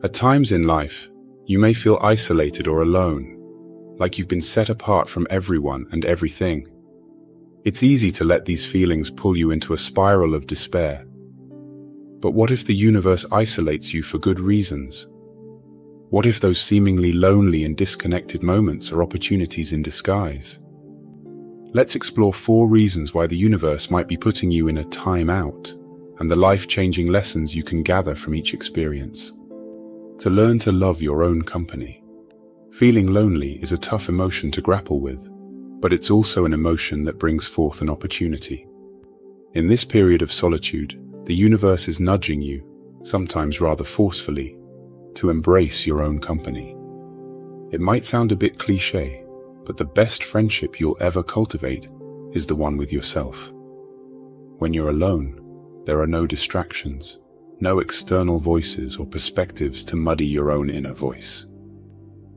At times in life, you may feel isolated or alone, like you've been set apart from everyone and everything. It's easy to let these feelings pull you into a spiral of despair. But what if the universe isolates you for good reasons? What if those seemingly lonely and disconnected moments are opportunities in disguise? Let's explore 4 reasons why the universe might be putting you in a time out, and the life-changing lessons you can gather from each experience. To learn to love your own company. Feeling lonely is a tough emotion to grapple with, but it's also an emotion that brings forth an opportunity. In this period of solitude, the universe is nudging you, sometimes rather forcefully, to embrace your own company. It might sound a bit cliché, but the best friendship you'll ever cultivate is the one with yourself. When you're alone, there are no distractions, no external voices or perspectives to muddy your own inner voice.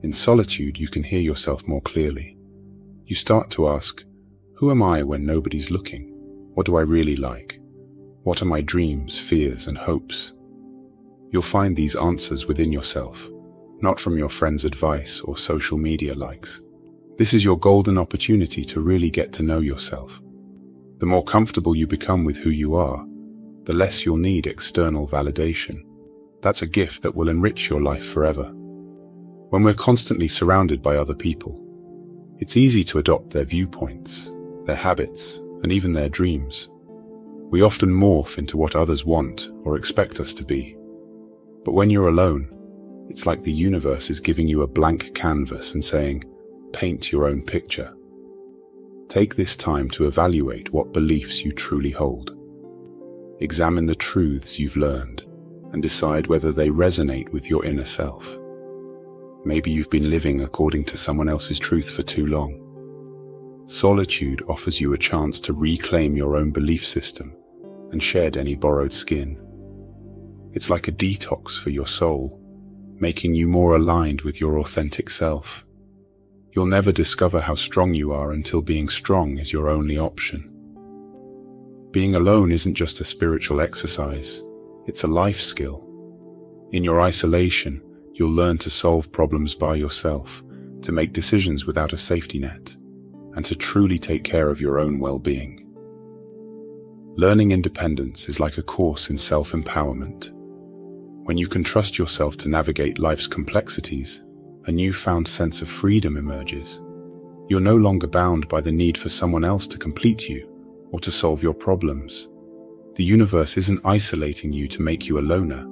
In solitude, you can hear yourself more clearly. You start to ask, who am I when nobody's looking? What do I really like? What are my dreams, fears, and hopes? You'll find these answers within yourself, not from your friends' advice or social media likes. This is your golden opportunity to really get to know yourself. The more comfortable you become with who you are, the less you'll need external validation. That's a gift that will enrich your life forever. When we're constantly surrounded by other people, it's easy to adopt their viewpoints, their habits, and even their dreams. We often morph into what others want or expect us to be. But when you're alone, it's like the universe is giving you a blank canvas and saying, paint your own picture. Take this time to evaluate what beliefs you truly hold. Examine the truths you've learned and decide whether they resonate with your inner self. Maybe you've been living according to someone else's truth for too long. Solitude offers you a chance to reclaim your own belief system and shed any borrowed skin. It's like a detox for your soul, making you more aligned with your authentic self. You'll never discover how strong you are until being strong is your only option. Being alone isn't just a spiritual exercise, it's a life skill. In your isolation, you'll learn to solve problems by yourself, to make decisions without a safety net, and to truly take care of your own well-being. Learning independence is like a course in self-empowerment. When you can trust yourself to navigate life's complexities, a newfound sense of freedom emerges. You're no longer bound by the need for someone else to complete you or to solve your problems. The universe isn't isolating you to make you a loner.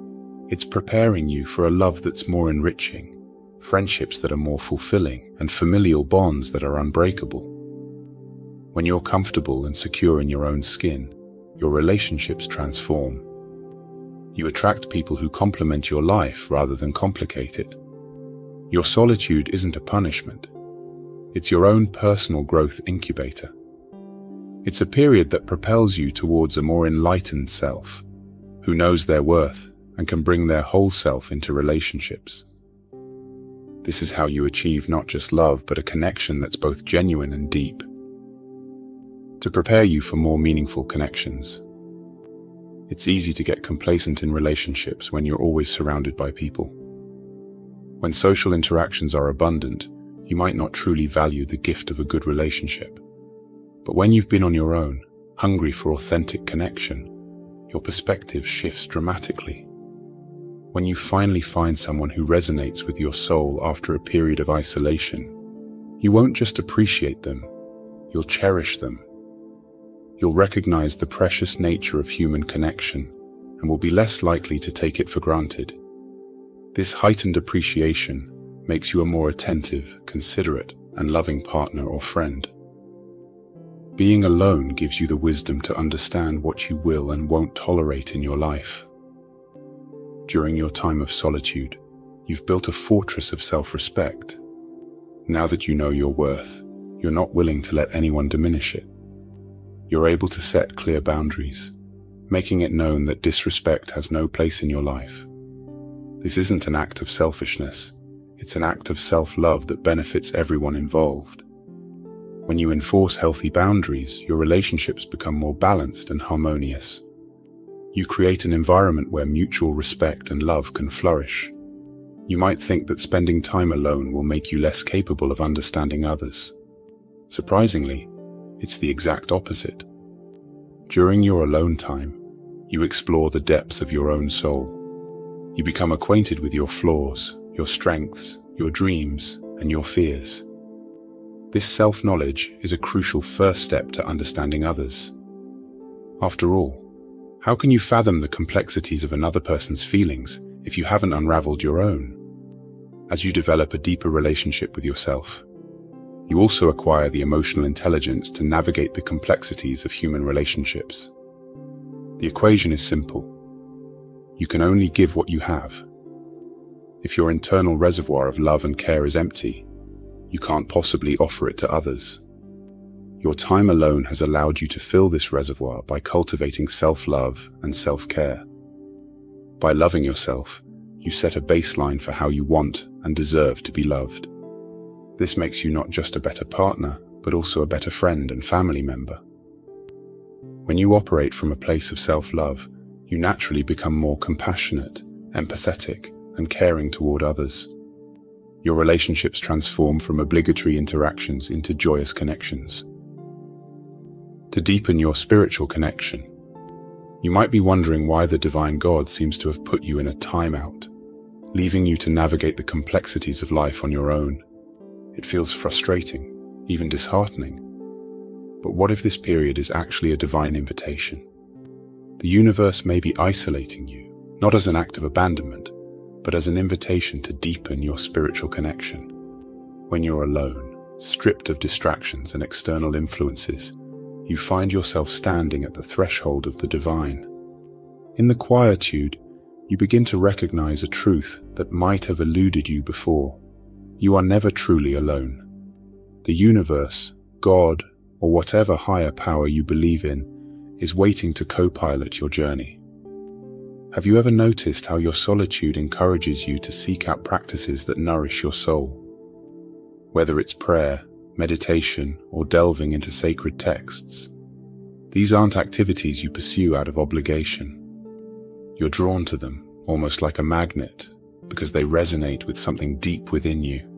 It's preparing you for a love that's more enriching, friendships that are more fulfilling, and familial bonds that are unbreakable. When you're comfortable and secure in your own skin, your relationships transform. You attract people who complement your life rather than complicate it. Your solitude isn't a punishment. It's your own personal growth incubator. It's a period that propels you towards a more enlightened self, who knows their worth and can bring their whole self into relationships. This is how you achieve not just love, but a connection that's both genuine and deep. To prepare you for more meaningful connections. It's easy to get complacent in relationships when you're always surrounded by people. When social interactions are abundant, you might not truly value the gift of a good relationship. But when you've been on your own, hungry for authentic connection, your perspective shifts dramatically. When you finally find someone who resonates with your soul after a period of isolation, you won't just appreciate them, you'll cherish them. You'll recognize the precious nature of human connection and will be less likely to take it for granted. This heightened appreciation makes you a more attentive, considerate, and loving partner or friend. Being alone gives you the wisdom to understand what you will and won't tolerate in your life. During your time of solitude, you've built a fortress of self-respect. Now that you know your worth, you're not willing to let anyone diminish it. You're able to set clear boundaries, making it known that disrespect has no place in your life. This isn't an act of selfishness, it's an act of self-love that benefits everyone involved. When you enforce healthy boundaries, your relationships become more balanced and harmonious. You create an environment where mutual respect and love can flourish. You might think that spending time alone will make you less capable of understanding others. Surprisingly, it's the exact opposite. During your alone time, you explore the depths of your own soul. You become acquainted with your flaws, your strengths, your dreams, and your fears. This self-knowledge is a crucial first step to understanding others. After all, how can you fathom the complexities of another person's feelings if you haven't unraveled your own? As you develop a deeper relationship with yourself, you also acquire the emotional intelligence to navigate the complexities of human relationships. The equation is simple. You can only give what you have. If your internal reservoir of love and care is empty, you can't possibly offer it to others. Your time alone has allowed you to fill this reservoir by cultivating self-love and self-care. By loving yourself, you set a baseline for how you want and deserve to be loved. This makes you not just a better partner, but also a better friend and family member. When you operate from a place of self-love, you naturally become more compassionate, empathetic, and caring toward others. Your relationships transform from obligatory interactions into joyous connections. To deepen your spiritual connection, you might be wondering why the divine God seems to have put you in a timeout, leaving you to navigate the complexities of life on your own. It feels frustrating, even disheartening. But what if this period is actually a divine invitation? The universe may be isolating you, not as an act of abandonment, but as an invitation to deepen your spiritual connection. When you're alone, stripped of distractions and external influences, you find yourself standing at the threshold of the divine. In the quietude, you begin to recognize a truth that might have eluded you before. You are never truly alone. The universe, God, or whatever higher power you believe in, is waiting to co-pilot your journey. Have you ever noticed how your solitude encourages you to seek out practices that nourish your soul? Whether it's prayer, meditation, or delving into sacred texts, these aren't activities you pursue out of obligation. You're drawn to them, almost like a magnet, because they resonate with something deep within you.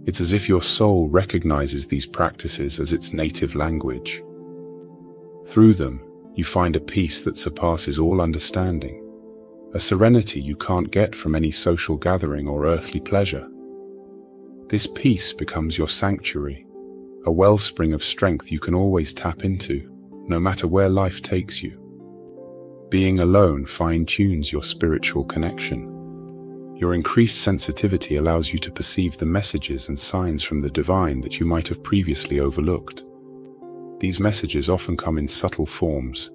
It's as if your soul recognizes these practices as its native language. Through them, you find a peace that surpasses all understanding, a serenity you can't get from any social gathering or earthly pleasure. This peace becomes your sanctuary, a wellspring of strength you can always tap into, no matter where life takes you. Being alone fine-tunes your spiritual connection. Your increased sensitivity allows you to perceive the messages and signs from the divine that you might have previously overlooked. These messages often come in subtle forms,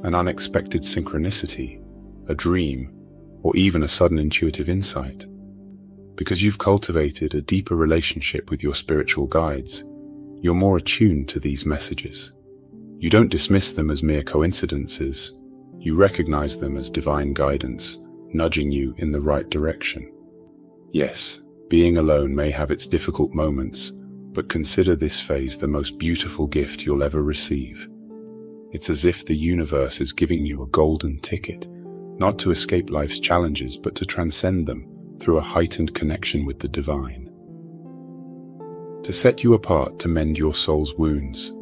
an unexpected synchronicity, a dream, or even a sudden intuitive insight. Because you've cultivated a deeper relationship with your spiritual guides, you're more attuned to these messages. You don't dismiss them as mere coincidences. You recognize them as divine guidance, nudging you in the right direction. Yes, being alone may have its difficult moments, but consider this phase the most beautiful gift you'll ever receive. It's as if the universe is giving you a golden ticket, not to escape life's challenges, but to transcend them through a heightened connection with the divine. To set you apart to mend your soul's wounds.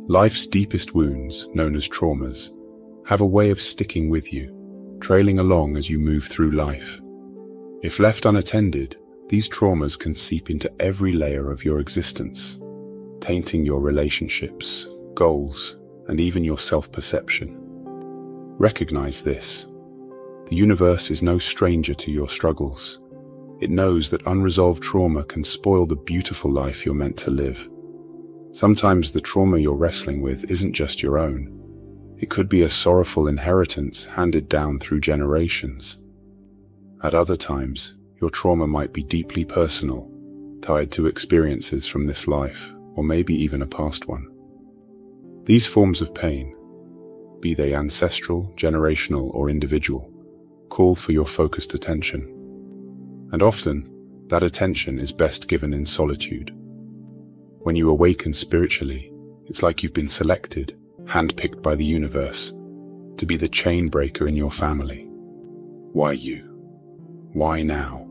Life's deepest wounds, known as traumas, have a way of sticking with you, trailing along as you move through life. If left unattended, these traumas can seep into every layer of your existence, tainting your relationships, goals, and even your self-perception. Recognize this. The universe is no stranger to your struggles. It knows that unresolved trauma can spoil the beautiful life you're meant to live. Sometimes the trauma you're wrestling with isn't just your own. It could be a sorrowful inheritance handed down through generations. At other times, your trauma might be deeply personal, tied to experiences from this life, or maybe even a past one. These forms of pain, be they ancestral, generational, or individual, call for your focused attention. And often, that attention is best given in solitude. When you awaken spiritually, it's like you've been selected, handpicked by the universe, to be the chain breaker in your family. Why you? Why now?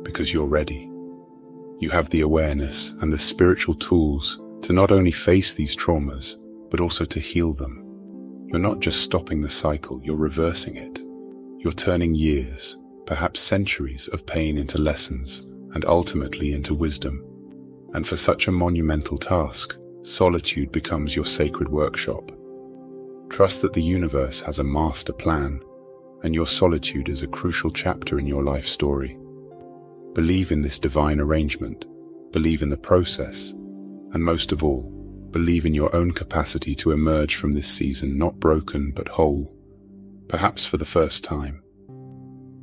Because you're ready. You have the awareness and the spiritual tools to not only face these traumas, but also to heal them. You're not just stopping the cycle, you're reversing it. You're turning years, perhaps centuries of pain into lessons and ultimately into wisdom. And for such a monumental task, solitude becomes your sacred workshop. Trust that the universe has a master plan, and your solitude is a crucial chapter in your life story. Believe in this divine arrangement, believe in the process, and most of all, believe in your own capacity to emerge from this season not broken but whole, perhaps for the first time.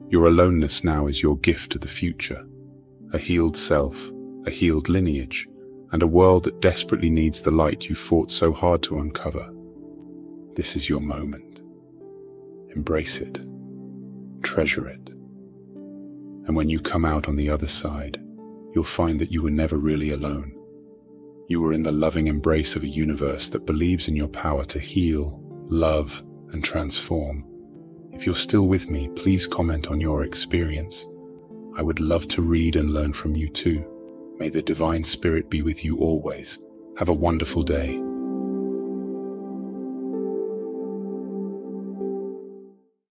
Your aloneness now is your gift to the future, a healed self, a healed lineage, and a world that desperately needs the light you fought so hard to uncover. This is your moment. Embrace it. Treasure it. And when you come out on the other side, you'll find that you were never really alone. You were in the loving embrace of a universe that believes in your power to heal, love, and transform. If you're still with me, please comment on your experience. I would love to read and learn from you too. May the Divine Spirit be with you always. Have a wonderful day.